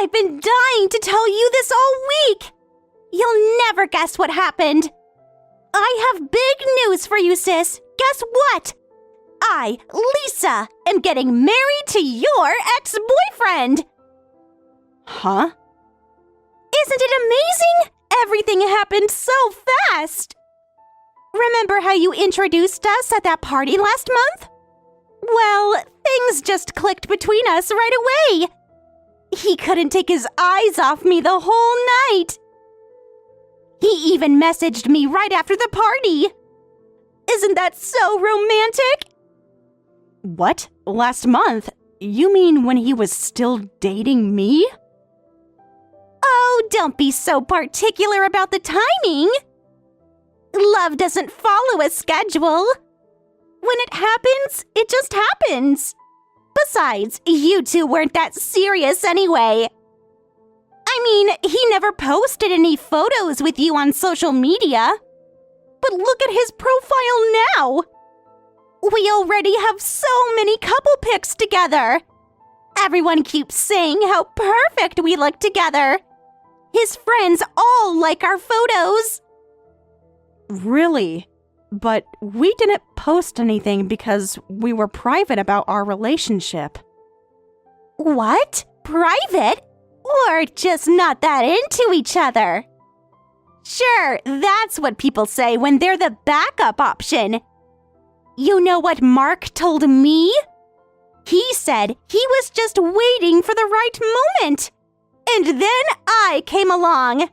I've been dying to tell you this all week! You'll never guess what happened. I have big news for you, sis. Guess what? I, Lisa, am getting married to your ex-boyfriend! Huh? Isn't it amazing? Everything happened so fast! Remember how you introduced us at that party last month? Well, things just clicked between us right away. He couldn't take his eyes off me the whole night. He even messaged me right after the party. Isn't that so romantic? What? Last month? You mean when he was still dating me? Oh, don't be so particular about the timing. Love doesn't follow a schedule. When it happens, it just happens. Besides, you two weren't that serious anyway. I mean, he never posted any photos with you on social media. But look at his profile now. We already have so many couple pics together. Everyone keeps saying how perfect we look together. His friends all like our photos. Really? But we didn't post anything because we were private about our relationship. What? Private? Or just not that into each other? Sure, that's what people say when they're the backup option. You know what Mark told me? He said he was just waiting for the right moment. And then I came along.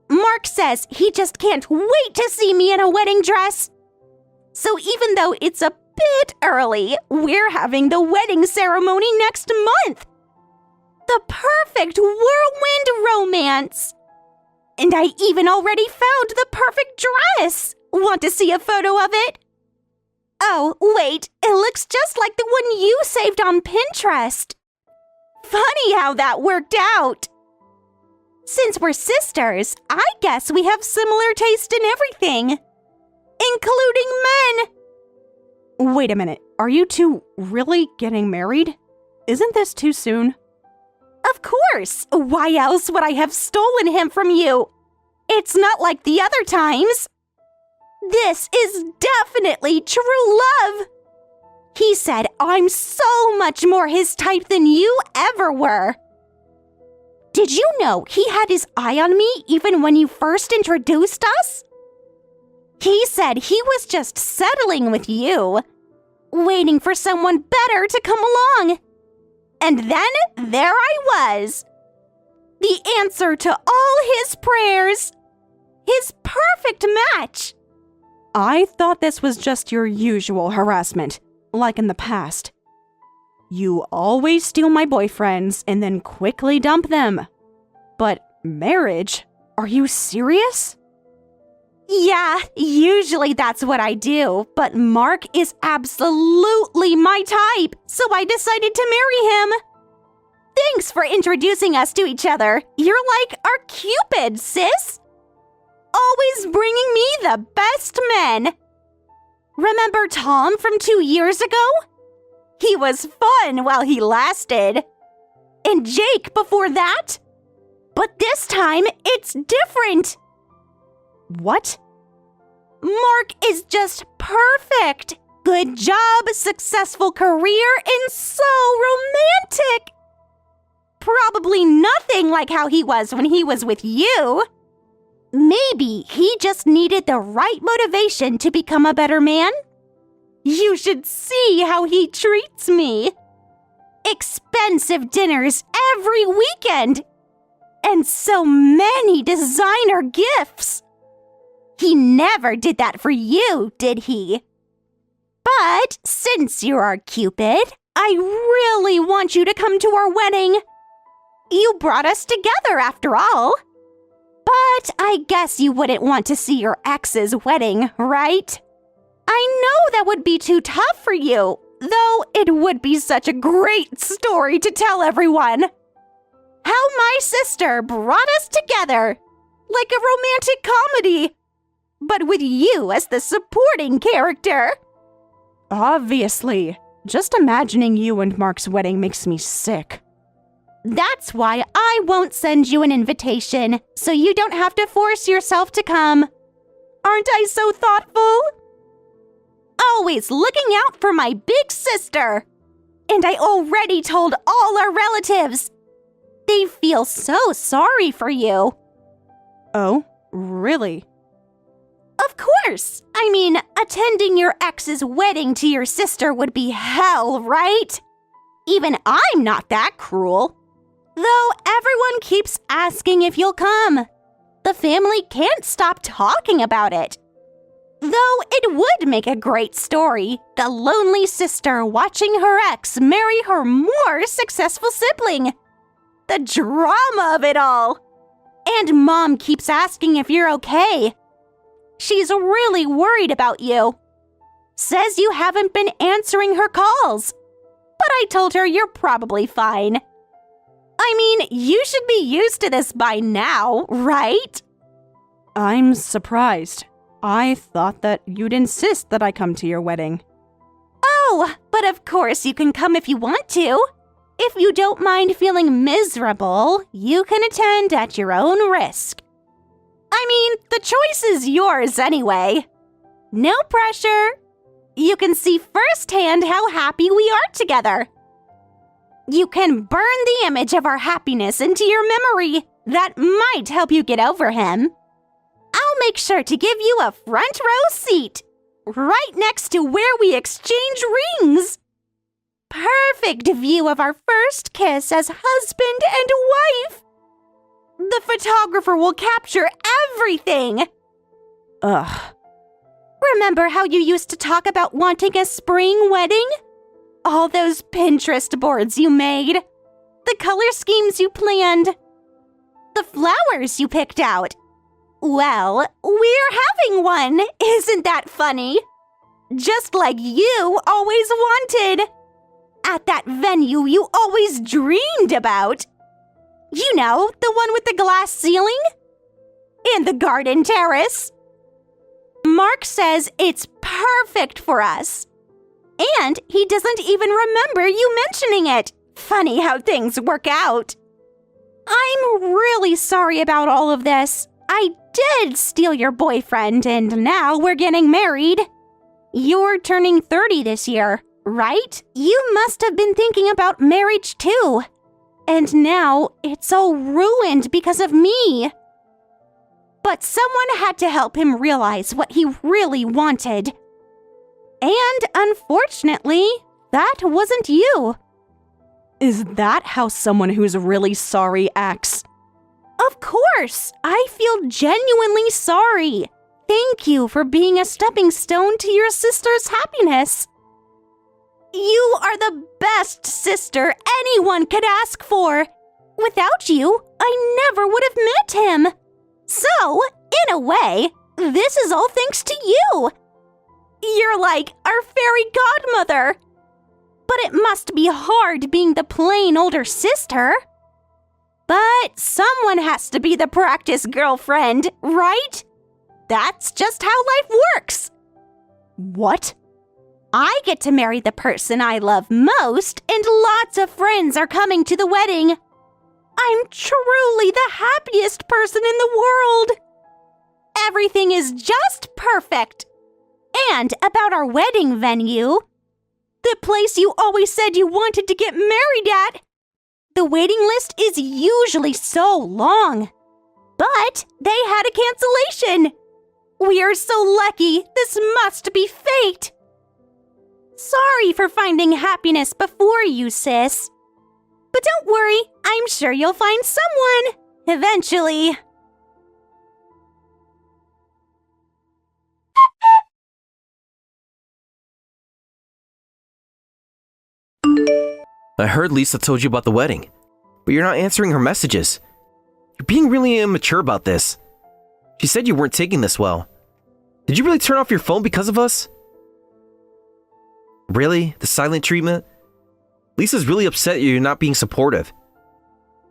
Mark says he just can't wait to see me in a wedding dress. So even though it's a bit early, we're having the wedding ceremony next month. The perfect whirlwind romance. And I even already found the perfect dress. Want to see a photo of it? Oh, wait, it looks just like the one you saved on Pinterest. Funny how that worked out. Since we're sisters, I guess we have similar taste in everything, including men. Wait a minute, are you two really getting married? Isn't this too soon? Of course! Why else would I have stolen him from you? It's not like the other times. This is definitely true love. He said I'm so much more his type than you ever were. Did you know he had his eye on me even when you first introduced us? He said he was just settling with you, waiting for someone better to come along. And then there I was. The answer to all his prayers. His perfect match. I thought this was just your usual harassment, like in the past. You always steal my boyfriends and then quickly dump them. But marriage? Are you serious? Yeah, usually that's what I do, but Mark is absolutely my type, so I decided to marry him. Thanks for introducing us to each other. You're like our Cupid, sis. Always bringing me the best men. Remember Tom from 2 years ago? He was fun while he lasted. And Jake before that? But this time, it's different. What? Mark is just perfect. Good job, successful career, and so romantic. Probably nothing like how he was when he was with you. Maybe he just needed the right motivation to become a better man. You should see how he treats me. Expensive dinners every weekend. And so many designer gifts. He never did that for you, did he? But since you're our Cupid, I really want you to come to our wedding. You brought us together after all. But I guess you wouldn't want to see your ex's wedding, right? I know that would be too tough for you, though it would be such a great story to tell everyone. How my sister brought us together, like a romantic comedy, but with you as the supporting character. Obviously. Just imagining you and Mark's wedding makes me sick. That's why I won't send you an invitation, so you don't have to force yourself to come. Aren't I so thoughtful? Always looking out for my big sister. And I already told all our relatives. They feel so sorry for you. Oh, really? Of course! I mean, attending your ex's wedding to your sister would be hell, right? Even I'm not that cruel. Though everyone keeps asking if you'll come. The family can't stop talking about it. Though it would make a great story, the lonely sister watching her ex marry her more successful sibling. The drama of it all. And Mom keeps asking if you're okay. She's really worried about you. Says you haven't been answering her calls. But I told her you're probably fine. I mean, you should be used to this by now, right? I'm surprised. I thought that you'd insist that I come to your wedding. Oh, but of course you can come if you want to. If you don't mind feeling miserable, you can attend at your own risk. I mean, the choice is yours anyway. No pressure. You can see firsthand how happy we are together. You can burn the image of our happiness into your memory. That might help you get over him. I'll make sure to give you a front row seat, right next to where we exchange rings. Perfect view of our first kiss as husband and wife. The photographer will capture everything. Ugh. Remember how you used to talk about wanting a spring wedding? All those Pinterest boards you made. The color schemes you planned. The flowers you picked out. Well, we're having one. Isn't that funny? Just like you always wanted. At that venue you always dreamed about. You know, the one with the glass ceiling? And the garden terrace. Mark says it's perfect for us. And he doesn't even remember you mentioning it. Funny how things work out. I'm really sorry about all of this. I did steal your boyfriend, and now we're getting married. You're turning 30 this year, right? You must have been thinking about marriage too. And now it's all ruined because of me. But someone had to help him realize what he really wanted. And unfortunately, that wasn't you. Is that how someone who's really sorry acts? Of course! I feel genuinely sorry. Thank you for being a stepping stone to your sister's happiness. You are the best sister anyone could ask for. Without you, I never would have met him. So, in a way, this is all thanks to you. You're like our fairy godmother. But it must be hard being the plain older sister. But someone has to be the practice girlfriend, right? That's just how life works. What? I get to marry the person I love most, and lots of friends are coming to the wedding. I'm truly the happiest person in the world. Everything is just perfect. And about our wedding venue, the place you always said you wanted to get married at, the waiting list is usually so long. But they had a cancellation. We are so lucky. This must be fate. Sorry for finding happiness before you, sis. But don't worry, I'm sure you'll find someone. Eventually. I heard Lisa told you about the wedding, but you're not answering her messages. You're being really immature about this. She said you weren't taking this well. Did you really turn off your phone because of us? Really? The silent treatment? Lisa's really upset you're not being supportive.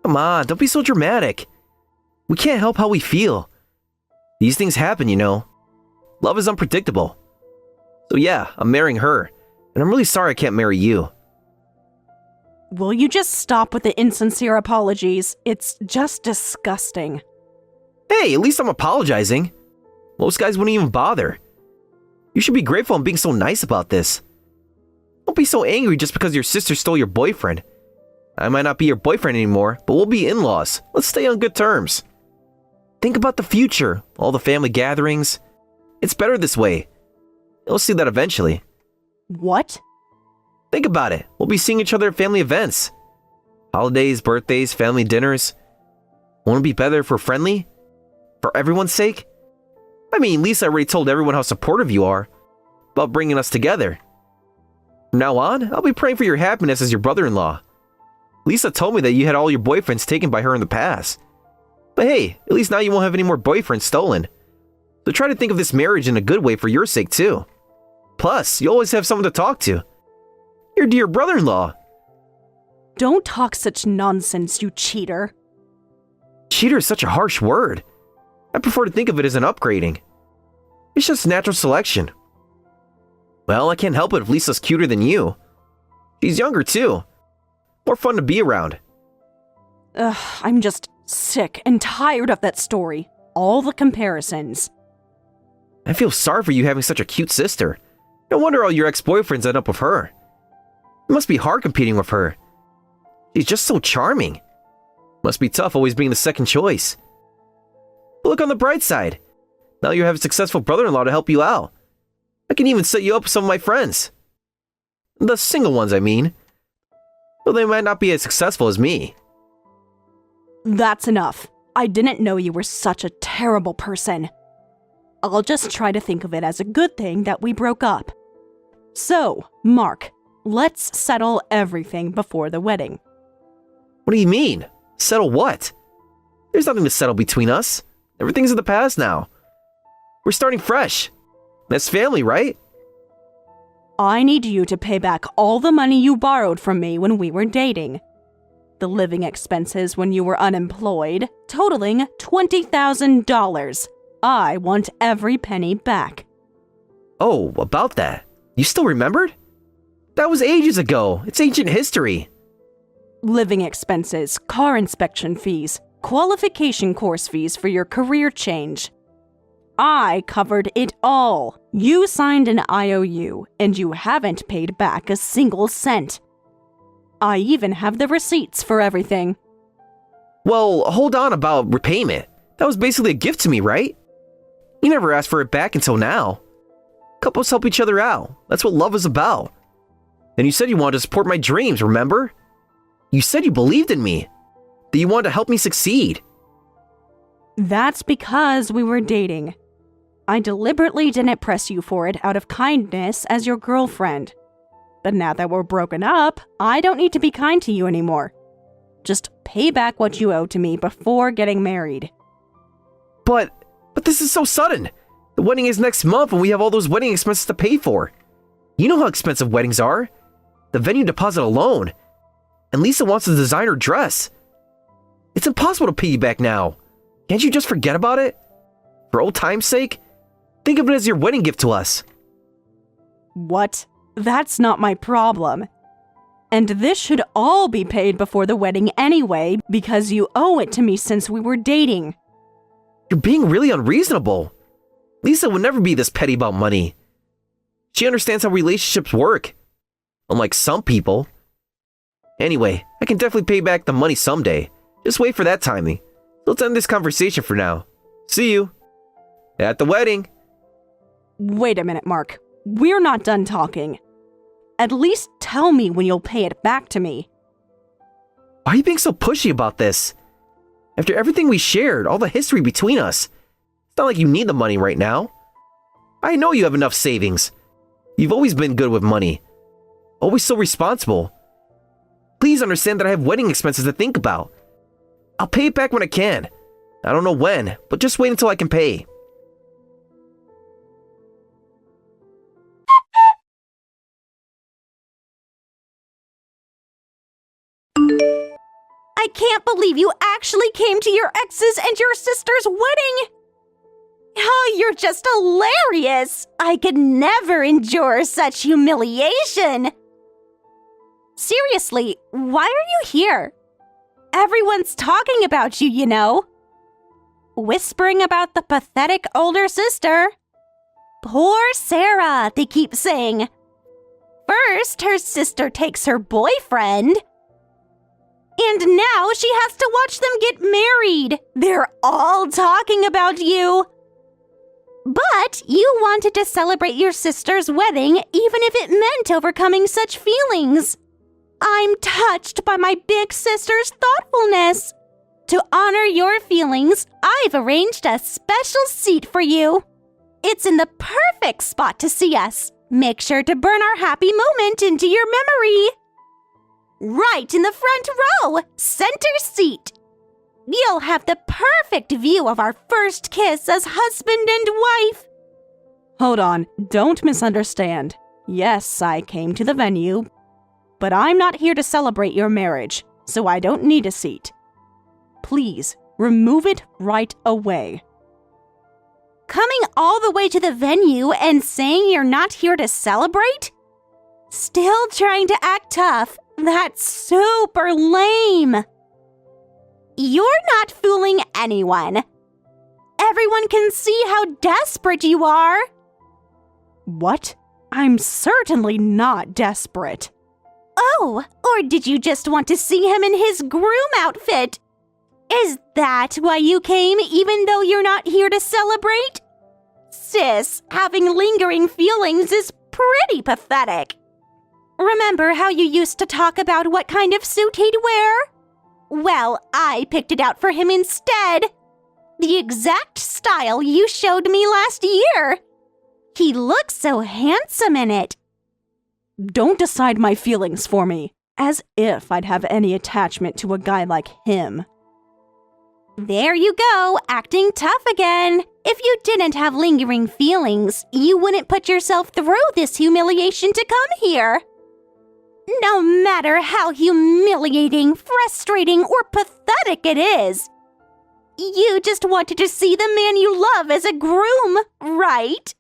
Come on, don't be so dramatic. We can't help how we feel. These things happen, you know. Love is unpredictable. So yeah, I'm marrying her, and I'm really sorry I can't marry you. Will you just stop with the insincere apologies? It's just disgusting. Hey, at least I'm apologizing. Most guys wouldn't even bother. You should be grateful I'm being so nice about this. Don't be so angry just because your sister stole your boyfriend. I might not be your boyfriend anymore, but we'll be in-laws. Let's stay on good terms. Think about the future, all the family gatherings. It's better this way. You'll see that eventually. What? Think about it. We'll be seeing each other at family events. Holidays, birthdays, family dinners. Won't it be better if we're friendly? For everyone's sake? I mean, Lisa already told everyone how supportive you are about bringing us together. From now on, I'll be praying for your happiness as your brother-in-law. Lisa told me that you had all your boyfriends taken by her in the past. But hey, at least now you won't have any more boyfriends stolen. So try to think of this marriage in a good way for your sake too. Plus, you always have someone to talk to. Your dear brother-in-law. Don't talk such nonsense, you cheater. Cheater is such a harsh word. I prefer to think of it as an upgrading. It's just natural selection. Well, I can't help it if Lisa's cuter than you. She's younger too. More fun to be around. Ugh, I'm just sick and tired of that story. All the comparisons. I feel sorry for you having such a cute sister. No wonder all your ex-boyfriends end up with her. It must be hard competing with her. She's just so charming. Must be tough always being the second choice. But look on the bright side. Now you have a successful brother-in-law to help you out. I can even set you up with some of my friends. The single ones, I mean. Though they might not be as successful as me. That's enough. I didn't know you were such a terrible person. I'll just try to think of it as a good thing that we broke up. So, Mark, let's settle everything before the wedding. What do you mean? Settle what? There's nothing to settle between us. Everything's in the past now. We're starting fresh. That's family, right? I need you to pay back all the money you borrowed from me when we were dating. The living expenses when you were unemployed, totaling $20,000. I want every penny back. Oh, about that. You still remembered? That was ages ago. It's ancient history. Living expenses, car inspection fees, qualification course fees for your career change. I covered it all. You signed an IOU, and you haven't paid back a single cent. I even have the receipts for everything. Well, hold on about repayment. That was basically a gift to me, right? You never asked for it back until now. Couples help each other out. That's what love is about. And you said you wanted to support my dreams, remember? You said you believed in me. That you wanted to help me succeed. That's because we were dating. I deliberately didn't press you for it out of kindness as your girlfriend. But now that we're broken up, I don't need to be kind to you anymore. Just pay back what you owe to me before getting married. But this is so sudden. The wedding is next month and we have all those wedding expenses to pay for. You know how expensive weddings are. The venue deposit alone. And Lisa wants a designer dress. It's impossible to pay you back now. Can't you just forget about it? For old time's sake? Think of it as your wedding gift to us. What? That's not my problem. And this should all be paid before the wedding anyway, because you owe it to me since we were dating. You're being really unreasonable. Lisa would never be this petty about money. She understands how relationships work. Unlike some people. Anyway, I can definitely pay back the money someday. Just wait for that timing. Let's end this conversation for now. See you. At the wedding. Wait a minute, Mark. We're not done talking. At least tell me when you'll pay it back to me. Why are you being so pushy about this? After everything we shared, all the history between us, it's not like you need the money right now. I know you have enough savings. You've always been good with money. Always so responsible. Please understand that I have wedding expenses to think about. I'll pay it back when I can. I don't know when, but just wait until I can pay. I can't believe you actually came to your ex's and your sister's wedding! Oh, you're just hilarious! I could never endure such humiliation! Seriously, why are you here? Everyone's talking about you, you know. Whispering about the pathetic older sister. Poor Sarah, they keep saying. First, her sister takes her boyfriend. And now she has to watch them get married. They're all talking about you. But you wanted to celebrate your sister's wedding, even if it meant overcoming such feelings. I'm touched by my big sister's thoughtfulness. To honor your feelings, I've arranged a special seat for you. It's in the perfect spot to see us. Make sure to burn our happy moment into your memory. Right in the front row, center seat. You'll have the perfect view of our first kiss as husband and wife. Hold on, don't misunderstand. Yes, I came to the venue, but I'm not here to celebrate your marriage, so I don't need a seat. Please, remove it right away. Coming all the way to the venue and saying you're not here to celebrate? Still trying to act tough? That's super lame. You're not fooling anyone. Everyone can see how desperate you are. What? I'm certainly not desperate. Oh, or did you just want to see him in his groom outfit? Is that why you came even though you're not here to celebrate? Sis, having lingering feelings is pretty pathetic. Remember how you used to talk about what kind of suit he'd wear? Well, I picked it out for him instead. The exact style you showed me last year. He looks so handsome in it. Don't decide my feelings for me, as if I'd have any attachment to a guy like him. There you go, acting tough again. If you didn't have lingering feelings, you wouldn't put yourself through this humiliation to come here. No matter how humiliating, frustrating, or pathetic it is, you just wanted to see the man you love as a groom, right?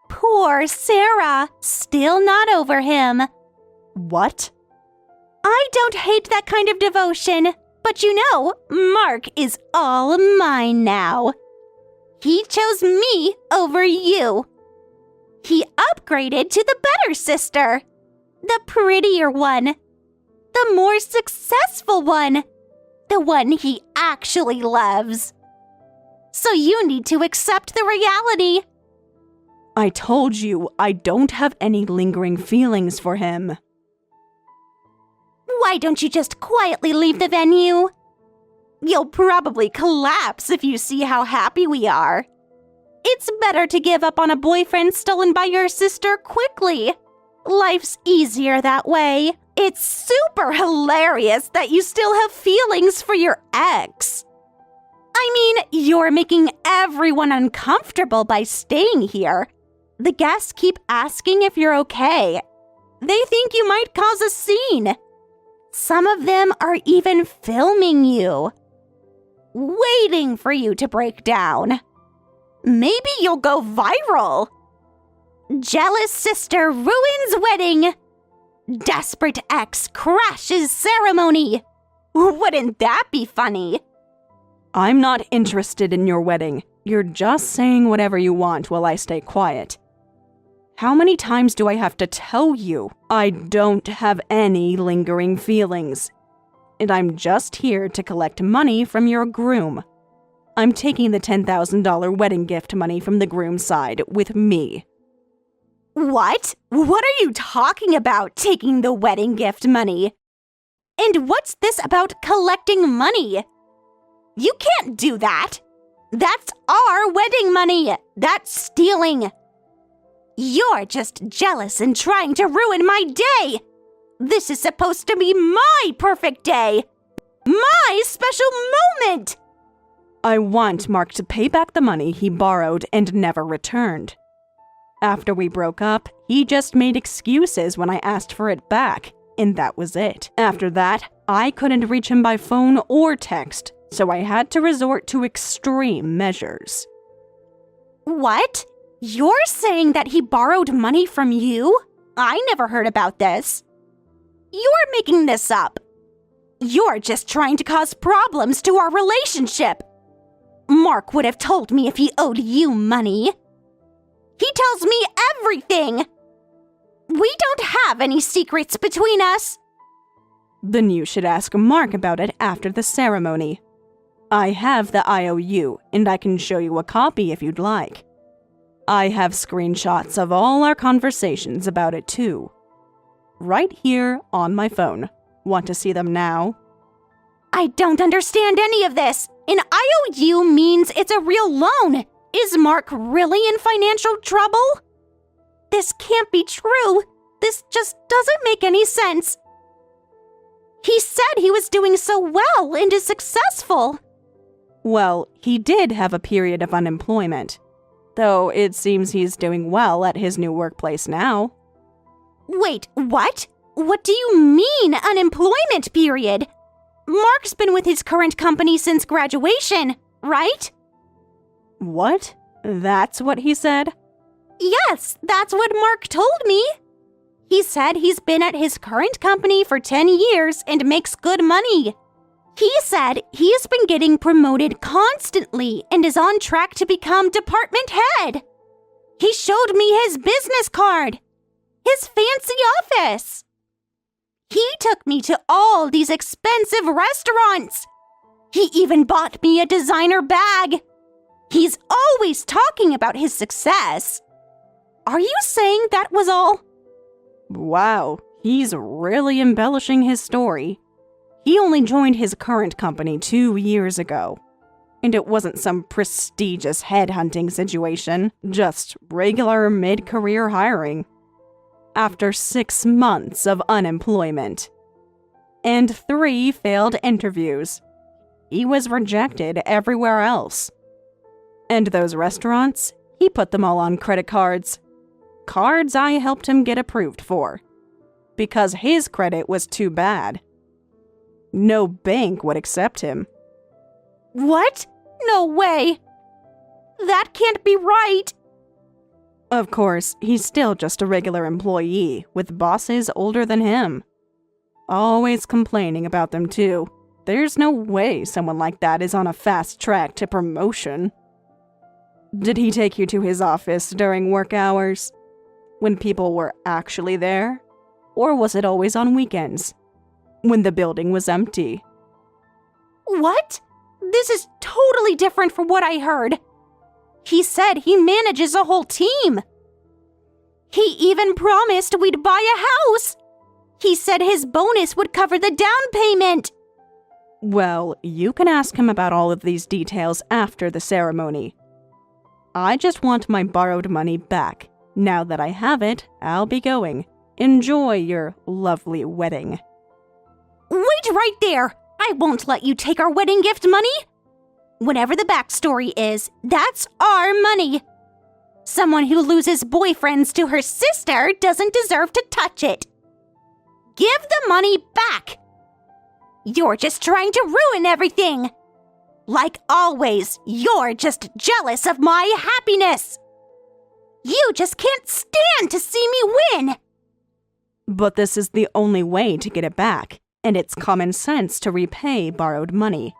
Poor Sarah, still not over him. What? I don't hate that kind of devotion, but you know, Mark is all mine now. He chose me over you. He upgraded to the better sister. The prettier one. The more successful one. The one he actually loves. So you need to accept the reality. I told you I don't have any lingering feelings for him. Why don't you just quietly leave the venue? You'll probably collapse if you see how happy we are. It's better to give up on a boyfriend stolen by your sister quickly. Life's easier that way. It's super hilarious that you still have feelings for your ex. I mean, you're making everyone uncomfortable by staying here. The guests keep asking if you're okay. They think you might cause a scene. Some of them are even filming you, waiting for you to break down. Maybe you'll go viral. Jealous sister ruins wedding. Desperate ex crashes ceremony. Wouldn't that be funny? I'm not interested in your wedding. You're just saying whatever you want while I stay quiet. How many times do I have to tell you I don't have any lingering feelings? And I'm just here to collect money from your groom. I'm taking the $10,000 wedding gift money from the groom's side with me. What? What are you talking about, taking the wedding gift money? And what's this about collecting money? You can't do that. That's our wedding money. That's stealing. You're just jealous and trying to ruin my day. This is supposed to be my perfect day. My special moment. I want Mark to pay back the money he borrowed and never returned. After we broke up, he just made excuses when I asked for it back, and that was it. After that, I couldn't reach him by phone or text, so I had to resort to extreme measures. What? You're saying that he borrowed money from you? I never heard about this. You're making this up. You're just trying to cause problems to our relationship. Mark would have told me if he owed you money. He tells me everything. We don't have any secrets between us. Then you should ask Mark about it after the ceremony. I have the IOU, and I can show you a copy if you'd like. I have screenshots of all our conversations about it too. Right here on my phone. Want to see them now? I don't understand any of this. An IOU means it's a real loan. Is Mark really in financial trouble? This can't be true. This just doesn't make any sense. He said he was doing so well and is successful. Well, he did have a period of unemployment, though it seems he's doing well at his new workplace now. Wait, what? What do you mean, unemployment period? Mark's been with his current company since graduation, right? What? That's what he said? Yes, that's what Mark told me. He said he's been at his current company for 10 years and makes good money. He said he's been getting promoted constantly and is on track to become department head. He showed me his business card, his fancy office. He took me to all these expensive restaurants. He even bought me a designer bag. He's always talking about his success. Are you saying that was all? Wow, he's really embellishing his story. He only joined his current company 2 years ago. And it wasn't some prestigious headhunting situation, just regular mid-career hiring. After 6 months of unemployment. And 3 failed interviews. He was rejected everywhere else. And those restaurants, he put them all on credit cards. Cards I helped him get approved for. Because his credit was too bad. No bank would accept him. What? No way. That can't be right. Of course, he's still just a regular employee with bosses older than him. Always complaining about them too. There's no way someone like that is on a fast track to promotion. Did he take you to his office during work hours? When people were actually there? Or was it always on weekends? When the building was empty? What? This is totally different from what I heard. He said he manages a whole team. He even promised we'd buy a house. He said his bonus would cover the down payment. Well, you can ask him about all of these details after the ceremony. I just want my borrowed money back. Now that I have it, I'll be going. Enjoy your lovely wedding. Wait right there! I won't let you take our wedding gift money! Whatever the backstory is, that's our money! Someone who loses boyfriends to her sister doesn't deserve to touch it! Give the money back! You're just trying to ruin everything! Like always, you're just jealous of my happiness! You just can't stand to see me win! But this is the only way to get it back, and it's common sense to repay borrowed money.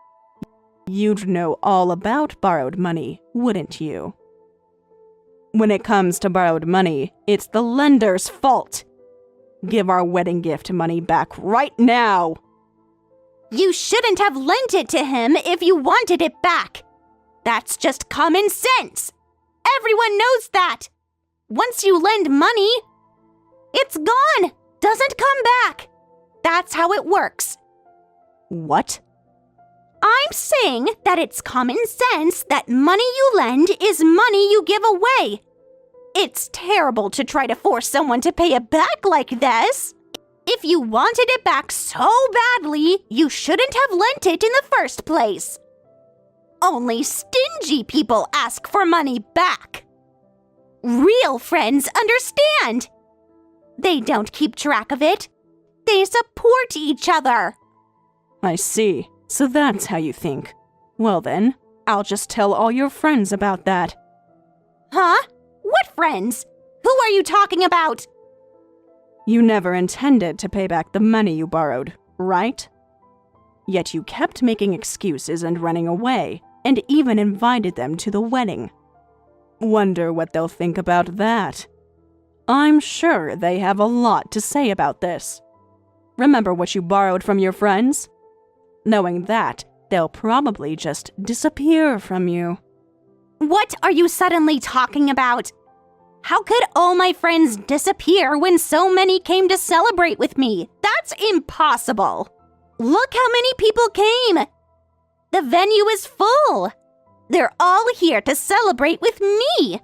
You'd know all about borrowed money, wouldn't you? When it comes to borrowed money, it's the lender's fault. Give our wedding gift money back right now! You shouldn't have lent it to him if you wanted it back. That's just common sense. Everyone knows that. Once you lend money, it's gone. Doesn't come back. That's how it works. What? I'm saying that it's common sense that money you lend is money you give away. It's terrible to try to force someone to pay it back like this. If you wanted it back so badly, you shouldn't have lent it in the first place. Only stingy people ask for money back. Real friends understand. They don't keep track of it. They support each other. I see. So that's how you think. Well then, I'll just tell all your friends about that. Huh? What friends? Who are you talking about? You never intended to pay back the money you borrowed, right? Yet you kept making excuses and running away, and even invited them to the wedding. Wonder what they'll think about that. I'm sure they have a lot to say about this. Remember what you borrowed from your friends? Knowing that, they'll probably just disappear from you. What are you suddenly talking about? How could all my friends disappear when so many came to celebrate with me? That's impossible. Look how many people came. The venue is full. They're all here to celebrate with me.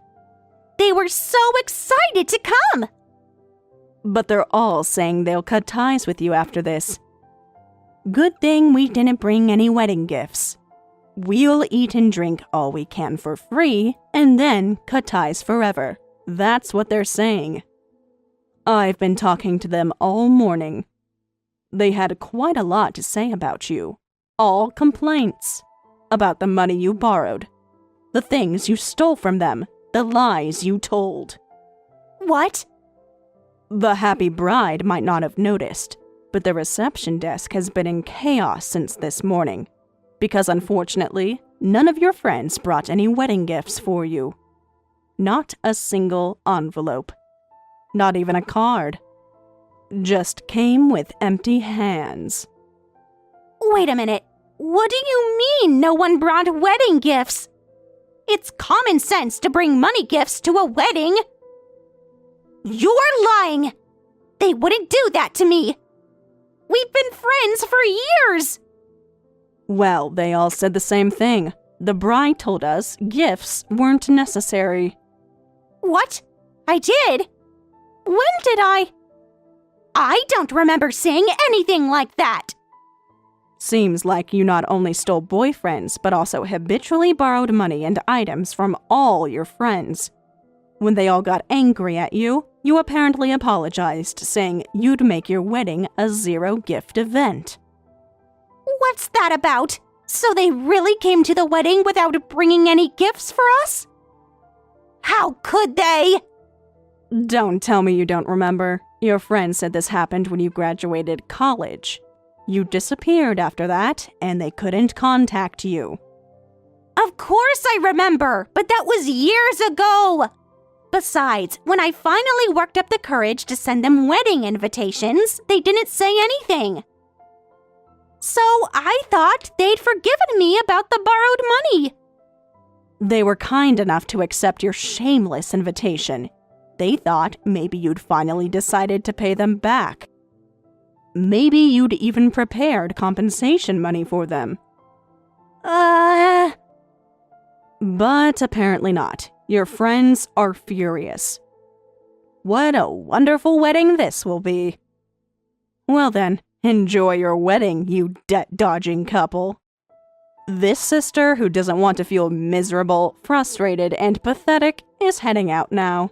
They were so excited to come. But they're all saying they'll cut ties with you after this. Good thing we didn't bring any wedding gifts. We'll eat and drink all we can for free, and then cut ties forever. That's what they're saying. I've been talking to them all morning. They had quite a lot to say about you. All complaints. About the money you borrowed. The things you stole from them. The lies you told. What? The happy bride might not have noticed, but the reception desk has been in chaos since this morning. Because unfortunately, none of your friends brought any wedding gifts for you. Not a single envelope. Not even a card. Just came with empty hands. Wait a minute. What do you mean no one brought wedding gifts? It's common sense to bring money gifts to a wedding. You're lying. They wouldn't do that to me. We've been friends for years. Well, they all said the same thing. The bride told us gifts weren't necessary. What? I did? When did I? I don't remember saying anything like that. Seems like you not only stole boyfriends, but also habitually borrowed money and items from all your friends. When they all got angry at you, you apparently apologized, saying you'd make your wedding a zero-gift event. What's that about? So they really came to the wedding without bringing any gifts for us? How could they? Don't tell me you don't remember. Your friend said this happened when you graduated college. You disappeared after that, and they couldn't contact you. Of course I remember, but that was years ago. Besides, when I finally worked up the courage to send them wedding invitations, they didn't say anything. So I thought they'd forgiven me about the borrowed money. They were kind enough to accept your shameless invitation. They thought maybe you'd finally decided to pay them back. Maybe you'd even prepared compensation money for them. But apparently not. Your friends are furious. What a wonderful wedding this will be. Well then, enjoy your wedding, you debt-dodging couple. This sister who doesn't want to feel miserable, frustrated, and pathetic is heading out now.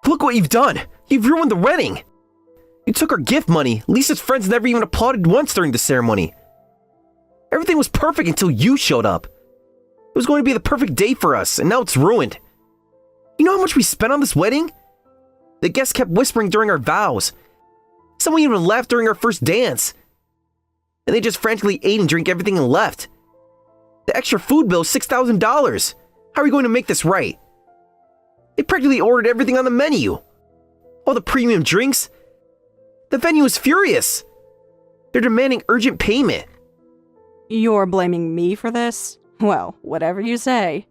Look what you've done! You've ruined the wedding! You took our gift money. Lisa's friends never even applauded once during the ceremony. Everything was perfect until you showed up. It was going to be the perfect day for us, and now it's ruined. You know how much we spent on this wedding? The guests kept whispering during our vows. Someone even laughed during our first dance. And they just frantically ate and drank everything and left. The extra food bill is $6,000. How are we going to make this right? They practically ordered everything on the menu. All the premium drinks. The venue is furious. They're demanding urgent payment. You're blaming me for this? Well, whatever you say.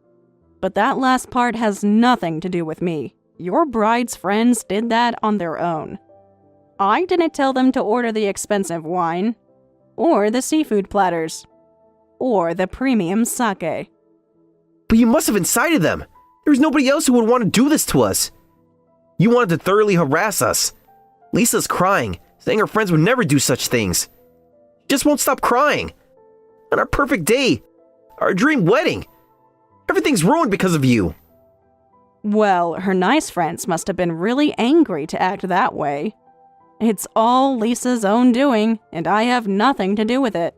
But that last part has nothing to do with me. Your bride's friends did that on their own. I didn't tell them to order the expensive wine, or the seafood platters, or the premium sake. But you must have incited them. There's nobody else who would want to do this to us. You wanted to thoroughly harass us. Lisa's crying, saying her friends would never do such things. She just won't stop crying. On our perfect day, our dream wedding. Everything's ruined because of you. Well, her nice friends must have been really angry to act that way. It's all Lisa's own doing, and I have nothing to do with it.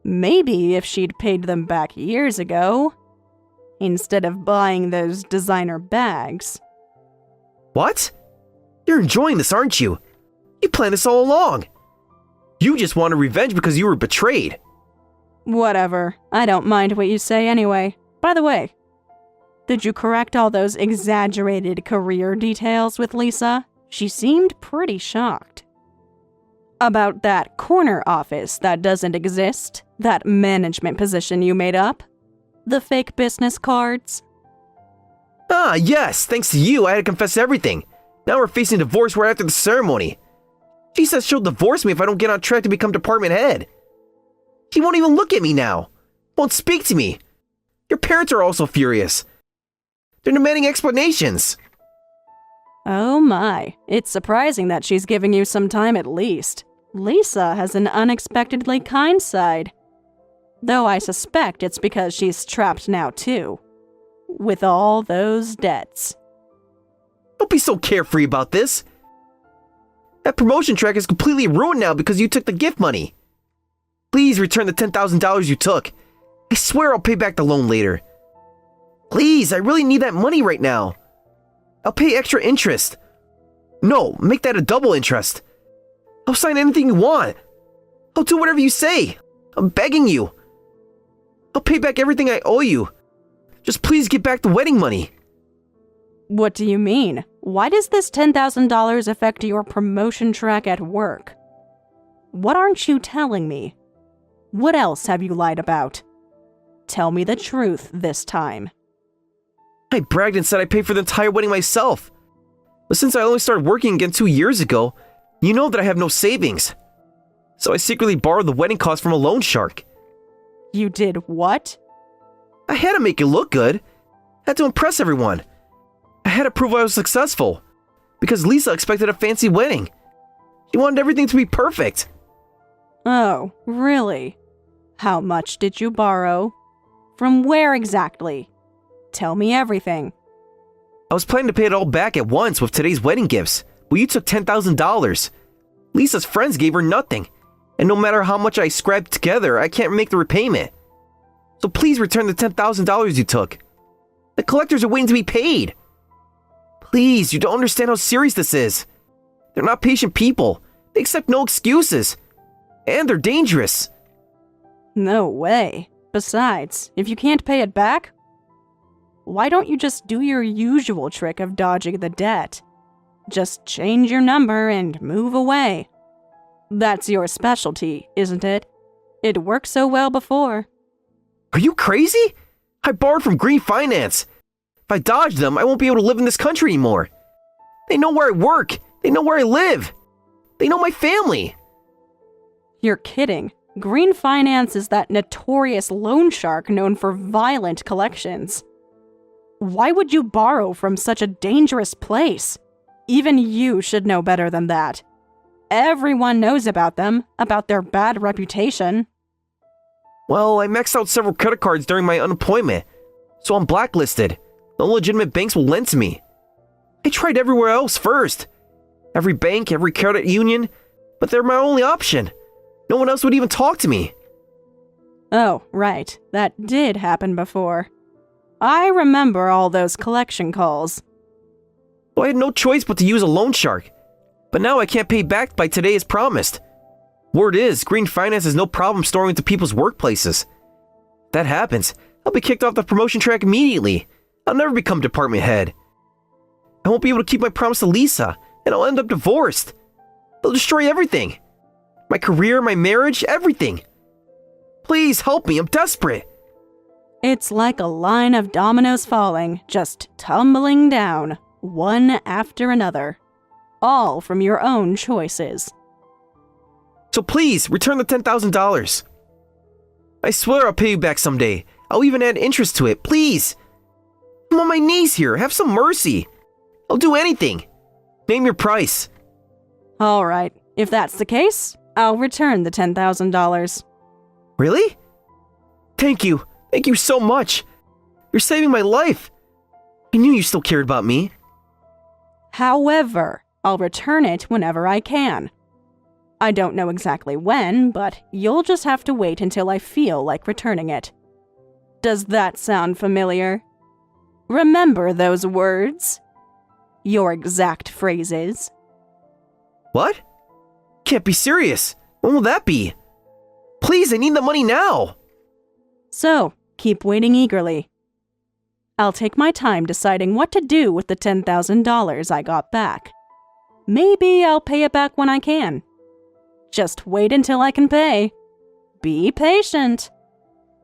Maybe if she'd paid them back years ago, instead of buying those designer bags. What? You're enjoying this, aren't you? You planned this all along. You just wanted revenge because you were betrayed. Whatever. I don't mind what you say anyway. By the way, did you correct all those exaggerated career details with Lisa? She seemed pretty shocked. About that corner office that doesn't exist, that management position you made up, the fake business cards. Ah, yes, thanks to you, I had to confess everything. Now we're facing divorce right after the ceremony. She says she'll divorce me if I don't get on track to become department head. She won't even look at me now. Won't speak to me. Your parents are also furious. They're demanding explanations. Oh my, it's surprising that she's giving you some time at least. Lisa has an unexpectedly kind side. Though I suspect it's because she's trapped now too. With all those debts. Don't be so carefree about this. That promotion track is completely ruined now because you took the gift money. Please return the $10,000 you took. I swear I'll pay back the loan later. Please, I really need that money right now. I'll pay extra interest. No, make that a double interest. I'll sign anything you want. I'll do whatever you say. I'm begging you. I'll pay back everything I owe you. Just please get back the wedding money. What do you mean? Why does this $10,000 affect your promotion track at work? What aren't you telling me? What else have you lied about? Tell me the truth this time. I bragged and said I paid for the entire wedding myself. But since I only started working again 2 years ago, you know that I have no savings. So I secretly borrowed the wedding costs from a loan shark. You did what? I had to make it look good. Had to impress everyone. I had to prove I was successful. Because Lisa expected a fancy wedding. She wanted everything to be perfect. Oh, really? How much did you borrow? From where exactly? Tell me everything. I was planning to pay it all back at once with today's wedding gifts, but you took $10,000. Lisa's friends gave her nothing, and no matter how much I scrapped together, I can't make the repayment. So please return the $10,000 you took. The collectors are waiting to be paid. Please, you don't understand how serious this is. They're not patient people. They accept no excuses. And they're dangerous. No way. Besides, if you can't pay it back, why don't you just do your usual trick of dodging the debt? Just change your number and move away. That's your specialty, isn't it? It worked so well before. Are you crazy? I borrowed from Green Finance. If I dodge them, I won't be able to live in this country anymore. They know where I work. They know where I live. They know my family. You're kidding. Green Finance is that notorious loan shark known for violent collections. Why would you borrow from such a dangerous place? Even you should know better than that. Everyone knows about them, about their bad reputation. Well, I maxed out several credit cards during my unemployment, so I'm blacklisted. No legitimate banks will lend to me. I tried everywhere else first. Every bank, every credit union, but they're my only option. No one else would even talk to me. Oh, right. That did happen before. I remember all those collection calls. So I had no choice but to use a loan shark. But now I can't pay back by today as promised. Word is, Green Finance has no problem storing into people's workplaces. If that happens, I'll be kicked off the promotion track immediately. I'll never become department head. I won't be able to keep my promise to Lisa, and I'll end up divorced. They'll destroy everything. My career, my marriage, everything. Please help me, I'm desperate. It's like a line of dominoes falling, just tumbling down, one after another. All from your own choices. So please, return the $10,000. I swear I'll pay you back someday. I'll even add interest to it, please. I'm on my knees here, have some mercy. I'll do anything. Name your price. All right, if that's the case, I'll return the $10,000. Really? Thank you. Thank you so much. You're saving my life. I knew you still cared about me. However, I'll return it whenever I can. I don't know exactly when, but you'll just have to wait until I feel like returning it. Does that sound familiar? Remember those words? Your exact phrases. What? Can't be serious. When will that be? Please, I need the money now. So, keep waiting eagerly. I'll take my time deciding what to do with the $10,000 I got back. Maybe I'll pay it back when I can. Just wait until I can pay. Be patient.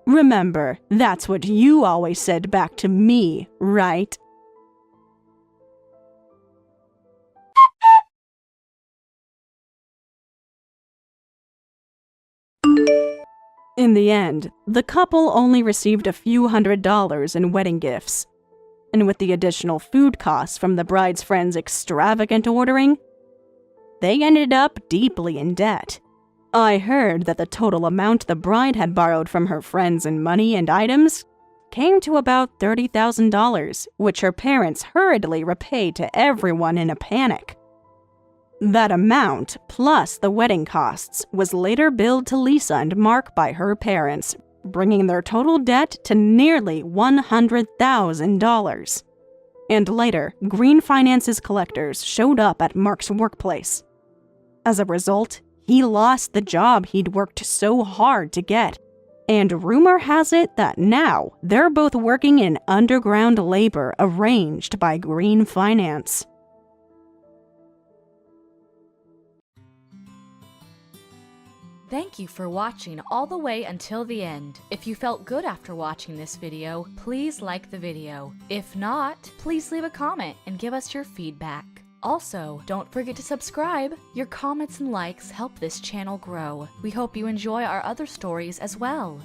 Remember, that's what you always said back to me, right? In the end, the couple only received a few $100s in wedding gifts. And with the additional food costs from the bride's friends' extravagant ordering, they ended up deeply in debt. I heard that the total amount the bride had borrowed from her friends in money and items came to about $30,000, which her parents hurriedly repaid to everyone in a panic. That amount, plus the wedding costs, was later billed to Lisa and Mark by her parents, bringing their total debt to nearly $100,000. And later, Green Finance's collectors showed up at Mark's workplace. As a result, he lost the job he'd worked so hard to get. And rumor has it that now they're both working in underground labor arranged by Green Finance. Thank you for watching all the way until the end. If you felt good after watching this video, please like the video. If not, please leave a comment and give us your feedback. Also, don't forget to subscribe. Your comments and likes help this channel grow. We hope you enjoy our other stories as well.